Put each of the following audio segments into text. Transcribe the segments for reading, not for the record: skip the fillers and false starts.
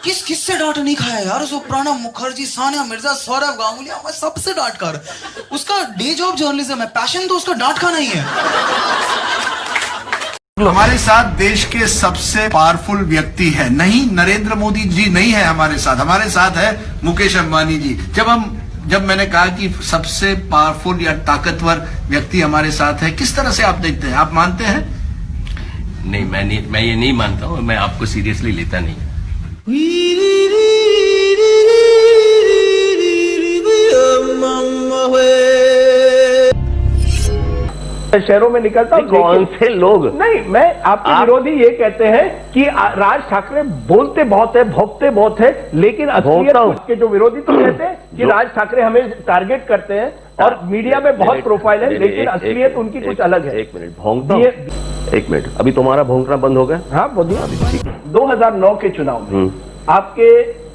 किस किससे डांट नहीं खाया यार, उसको प्रणब मुखर्जी, सानिया मिर्जा, सौरव गांगुली, मैं सबसे डांट खा रहा। उसका डे जॉब जर्नलिज्म है, पैशन तो उसका डांट खाना ही है। हमारे साथ देश के सबसे पावरफुल व्यक्ति है, नहीं नरेंद्र मोदी जी नहीं है हमारे साथ है मुकेश अंबानी जी। जब मैंने कहा कि सबसे पावरफुल या ताकतवर व्यक्ति हमारे साथ है, किस तरह से आप देखते हैं, आप मानते हैं? नहीं, मैं ये नहीं मानता हूँ, मैं आपको सीरियसली लेता नहीं। शहरों में निकलता हूं, कौन से लोग? नहीं, मैं आपके विरोधी ये कहते हैं कि राज ठाकरे बोलते बहुत है, भोंकते बहुत है, लेकिन असलियत के जो विरोधी तो कहते हैं कि राज ठाकरे हमें टारगेट करते हैं और मीडिया में बहुत प्रोफाइल है, लेकिन असलियत उनकी कुछ अलग है। एक मिनट भोंकता हूं, एक मिनट, अभी तुम्हारा भोंकना बंद हो गया? हाँ बोलिए। 2009 के चुनाव में आपके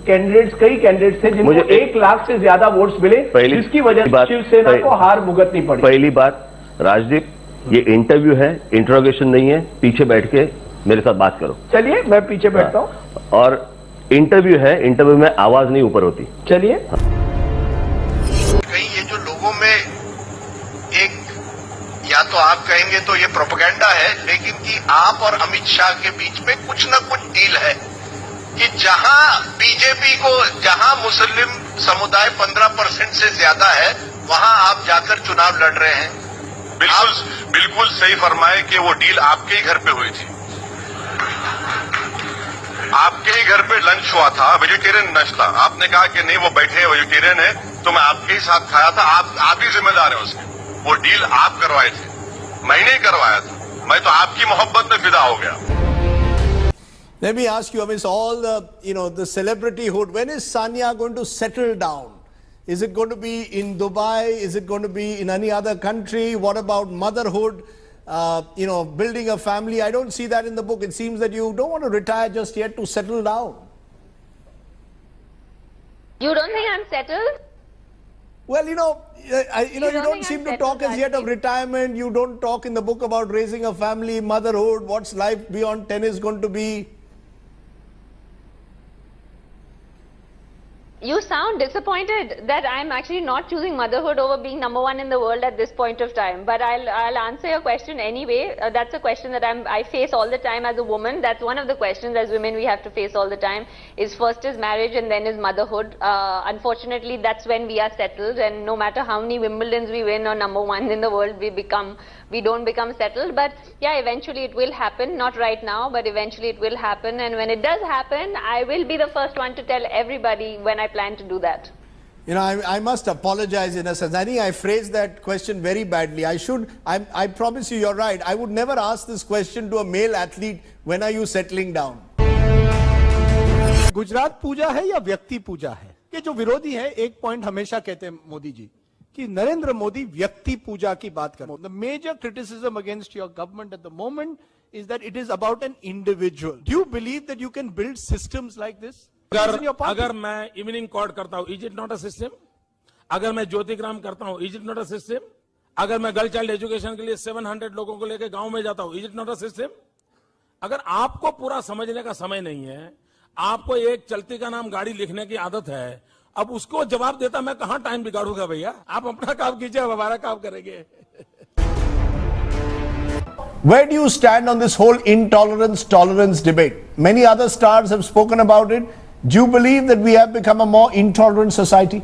कैंडिडेट्स, कई कैंडिडेट्स थे जिनको 1 लाख से ज्यादा वोट्स मिले, जिसकी वजह से शिवसेना को हार भुगतनी पड़ी। पहली बात राजदीप, ये इंटरव्यू है, इंट्रोगेशन नहीं है, पीछे बैठ के मेरे साथ बात करो। चलिए मैं पीछे बैठता हूं। और इंटरव्यू है, इंटरव्यू में आवाज नहीं ऊपर होती। चलिए। कहीं ये जो लोगों में एक, या तो आप कहेंगे तो ये प्रोपेगेंडा है, लेकिन कि आप और अमित शाह के बीच में कुछ न कुछ डील है कि जहां बीजेपी को, जहां मुस्लिम समुदाय 15% से ज्यादा है, वहां आप जाकर चुनाव लड़ रहे हैं। बिल्कुल सही फरमाए कि वो डील आपके ही घर पे हुई थी, आपके ही घर पे लंच हुआ था, वेजिटेरियन लंच था। आपने कहा कि नहीं वो बैठे वेजिटेरियन है, तो मैं आपके ही साथ खाया था, आप ही जिम्मेदार हैं उसके। वो डील आप करवाए थे, मैंने ही करवाया था। मैं तो आपकी मोहब्बत में फिदा हो गया। Let me ask you, amidst all the celebrityhood, when is Sania going to settle down? Is it going to be in Dubai? Is it going to be in any other country? What about motherhood? Building a family? I don't see that in the book. It seems that you don't want to retire just yet to settle down. You don't think I'm settled? Well, you don't seem to talk as yet of retirement. You don't talk in the book about raising a family, motherhood, what's life beyond tennis going to be. You sound disappointed that I'm actually not choosing motherhood over being #1 in the world at this point of time. But I'll answer your question anyway. That's a question that I face all the time as a woman. That's one of the questions as women we have to face all the time. First is marriage and then is motherhood. Unfortunately, that's when we are settled. And no matter how many Wimbledons we win or #1 in the world, we don't become settled. But yeah, eventually it will happen. Not right now, but eventually it will happen. And when it does happen, I will be the first one to tell everybody when I plan to do that. I must apologize in a sense. I think I phrased that question very badly. I promise you, you're right. I would never ask this question to a male athlete, when are you settling down? Gujarat पूजा है या व्यक्ति पूजा है? कि जो विरोधी है, एक point हमेशा कहते हैं मोदी जी कि नरेंद्र मोदी व्यक्ति पूजा की बात कर रहे हैं। The major criticism against your government at the moment is that it is about an individual. Do you believe that you can build systems like this? अगर मैं इवनिंग कॉर्ड करता हूं, is it not a system? अगर मैं ज्योतिग्राम करता हूं, is it not a system? अगर मैं गर्ल चाइल्ड एजुकेशन के लिए 700 लोगों को लेकर गांव में जाता हूं, is it not a system? अगर आपको पूरा समझने का समय नहीं है, आपको एक चलती का नाम गाड़ी लिखने की आदत है, अब उसको जवाब देता मैं कहां टाइम बिगाड़ूंगा भैया? आप अपना काम कीजिए, हम हमारा काम करेंगे। Where do you stand on this whole intolerance-tolerance debate? Many other stars have spoken about it. Do you believe that we have become a more intolerant society?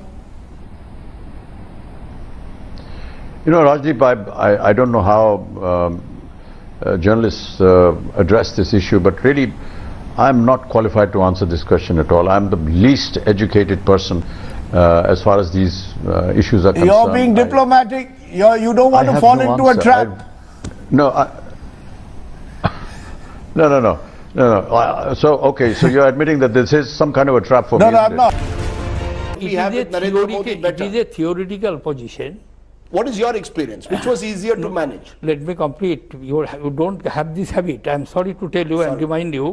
Rajdeep, I don't know how journalists address this issue, but really I'm not qualified to answer this question at all. I'm the least educated person as far as these issues are concerned. You're being diplomatic. You don't want to fall into a trap. No. Okay, so you're admitting that this is some kind of a trap for me. No, I'm not. It is a theoretical position. What is your experience? Which was easier to manage? Let me complete. You don't have this habit. I'm sorry to tell you and remind you,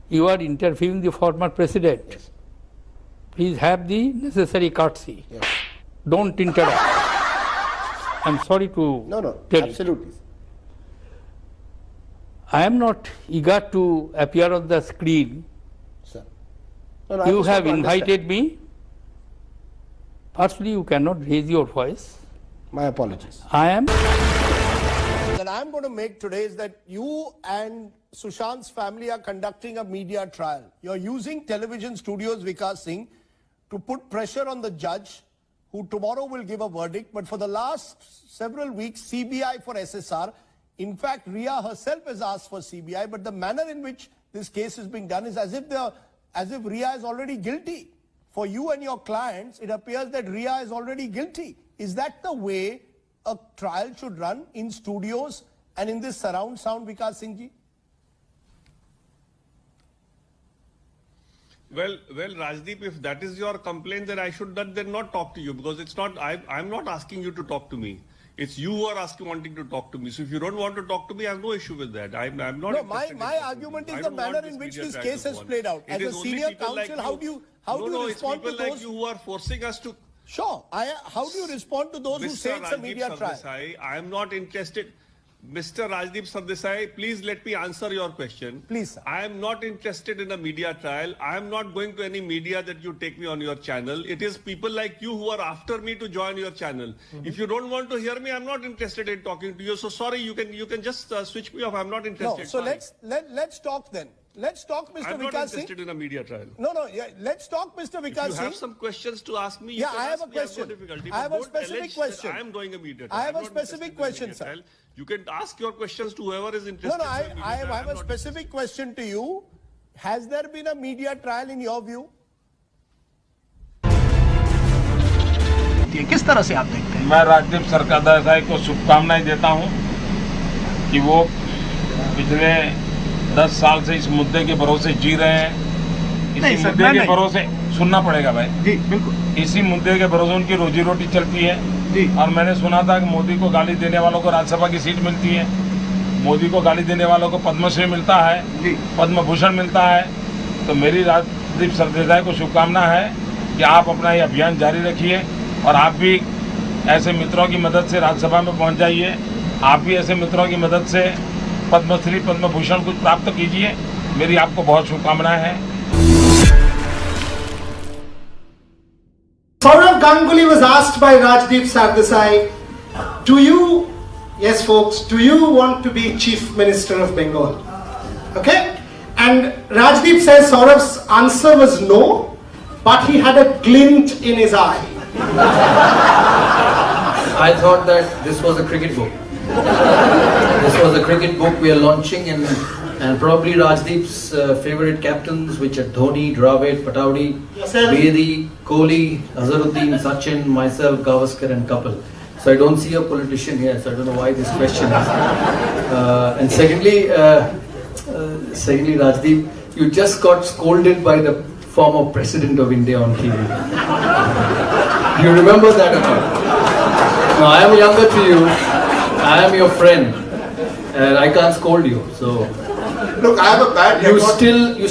you are interviewing the former president. Yes. Please have the necessary courtesy. Yes. Don't interrupt. I'm sorry to tell absolutely. you. I am not eager to appear on the screen. Sir. No, I You just have want to invited me. Firstly, you cannot raise your voice. My apologies. I am. That I'm going to make today is that you and Sushant's family are conducting a media trial. You're using television studios, Vikas Singh, to put pressure on the judge who tomorrow will give a verdict. But for the last several weeks, CBI for SSR, in fact, Ria herself has asked for CBI, but the manner in which this case is being done is as if Ria is already guilty. For you and your clients, it appears that Ria is already guilty. Is that the way a trial should run in studios and in this surround sound, Vikas Singh ji? Well, Rajdeep, if that is your complaint, then I should then not talk to you, because it's not. I'm not asking you to talk to me. It's you who are wanting to talk to me. So if you don't want to talk to me, I have no issue with that. I'm not. No, my argument is the manner in which this case has played out. As a senior counsel, how do you respond to those? It's people like you who are forcing us to. Sure. How do you respond to those who say it's a media trial? I am not interested. Mr. Rajdeep Sardesai, please let me answer your question. Please, sir. I am not interested in a media trial. I am not going to any media that you take me on your channel. It is people like you who are after me to join your channel. If you don't want to hear me, I'm not interested in talking to you. So sorry, you can just switch me off. I'm not interested. No, so let's talk then. Let's talk, Mr. I'm Vikas Singh. not interested in a media trial. No, yeah, let's talk, Mr. Vikas Singh. If you have some questions to ask me, I have a question. I have a specific question. I am doing a media trial. I have a specific question, sir. You can ask your questions to whoever is interested. No, I have a specific question to you. Has there been a media trial in your view? किस तरह से आप देखते हैं? मैं राजदीप सरदेसाई को शुभकामनाएं देता हूं कि वो पिछले 10 साल से इस मुद्दे के भरोसे जी रहे हैं। इसी मुद्दे के भरोसे सुनना पड़ेगा भाई जी, बिल्कुल। इसी मुद्दे के भरोसे उनकी रोजी रोटी चलती है जी। और मैंने सुना था कि मोदी को गाली देने वालों को राज्यसभा की सीट मिलती है, मोदी को गाली देने वालों को पद्मश्री मिलता है, पद्म भूषण मिलता है। तो मेरी राजदीप सरदेसाई को शुभकामना है कि आप अपना ये अभियान जारी रखिए और आप भी ऐसे मित्रों की मदद से राज्यसभा में पहुंच जाइए। आप भी ऐसे मित्रों की मदद से पद्मश्री पद्म भूषण कुछ प्राप्त कीजिए। मेरी आपको बहुत शुभकामनाएं हैं। Saurav Ganguly was asked by Rajdeep Sardesai, yes folks, do you want to be Chief Minister of Bengal? Okay? And Rajdeep says Saurav's answer was no, but he had a glint in his eye. I thought that this was a cricket book. This was a cricket book we are launching, and probably Rajdeep's favorite captains, which are Dhoni, Dravid, Pataudi, Bedi, Kohli, Azharuddin, Sachin, myself, Gavaskar and Kapil. So I don't see a politician here, so I don't know why this question is. And secondly, Rajdeep, you just got scolded by the former President of India on TV. Do you remember that or not? No, I am younger to you. I am your friend, and I can't scold you. So look, I have a bad record. You